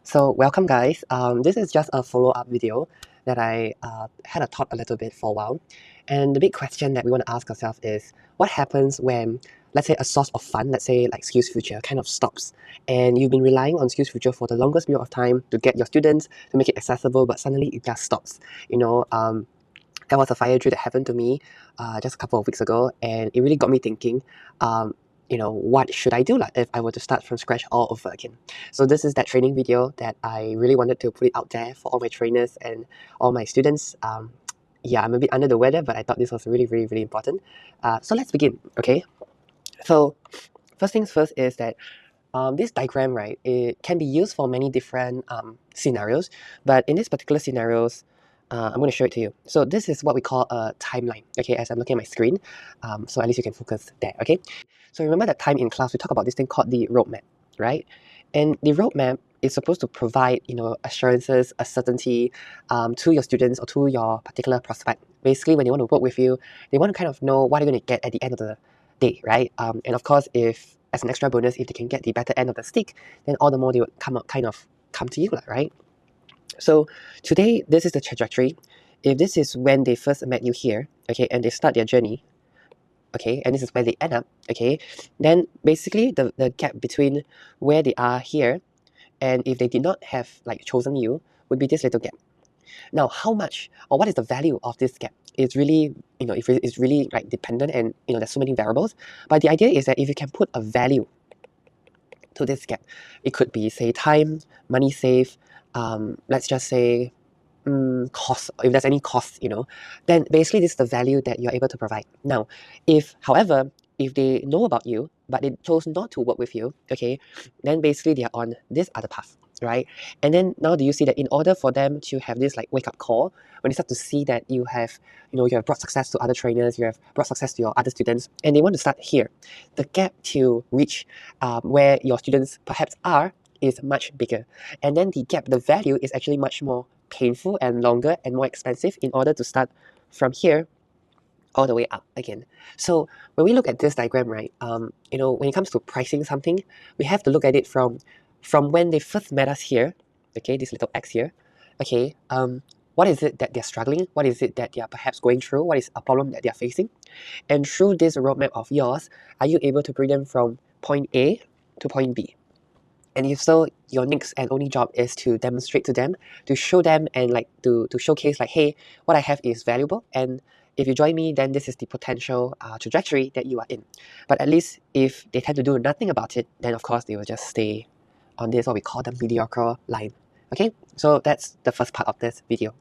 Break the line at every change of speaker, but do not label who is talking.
So welcome guys, this is just a follow-up video that I had a thought a little bit for a while. And the big question that we want to ask ourselves is, what happens when, let's say, a source of fund, let's say like SkillsFuture, kind of stops, and you've been relying on SkillsFuture for the longest period of time to get your students, to make it accessible, but suddenly it just stops. That was a fire drill that happened to me just a couple of weeks ago, and it really got me thinking, what should I do if I were to start from scratch all over again? So this is that training video that I really wanted to put it out there for all my trainers and all my students. Yeah, I'm a bit under the weather, but I thought this was really, really, really important. So let's begin, okay? So first things first is that this diagram, right, it can be used for many different scenarios, but in this particular scenarios, I'm going to show it to you. So this is what we call a timeline, okay, as I'm looking at my screen, so at least you can focus there, okay? So remember that time in class, we talk about this thing called the roadmap, right? And the roadmap is supposed to provide, assurances, a certainty to your students or to your particular prospect. Basically, when they want to work with you, they want to kind of know what they're going to get at the end of the day, right? And of course, if as an extra bonus, if they can get the better end of the stick, then all the more they would come to you, right? So today, this is the trajectory. If this is when they first met you here, okay, and they start their journey, okay, and this is where they end up, okay, then basically the gap between where they are here and if they did not have chosen you would be this little gap. Now, how much or what is the value of this gap? It's really, it's really dependent, and there's so many variables. But the idea is that if you can put a value to this gap, it could be, say, time, money saved, let's just say cost, if there's any cost, then basically this is the value that you're able to provide. Now, however, if they know about you, but they chose not to work with you, okay, then basically they are on this other path, right? And then now do you see that in order for them to have this wake-up call, when they start to see that you have brought success to other trainers, you have brought success to your other students, and they want to start here, the gap to reach where your students perhaps are is much bigger. And then the gap, the value is actually much more painful and longer and more expensive in order to start from here all the way up again. So when we look at this diagram, right, when it comes to pricing something, we have to look at it from when they first met us here, okay, this little X here, okay, what is it that they're struggling? What is it that they're perhaps going through? What is a problem that they're facing? And through this roadmap of yours, are you able to bring them from point A to point B? And if so, your next and only job is to demonstrate to them, to show them and to showcase hey, what I have is valuable, and if you join me, then this is the potential trajectory that you are in. But at least if they tend to do nothing about it, then of course they will just stay on this, what we call the mediocre line. Okay, so that's the first part of this video.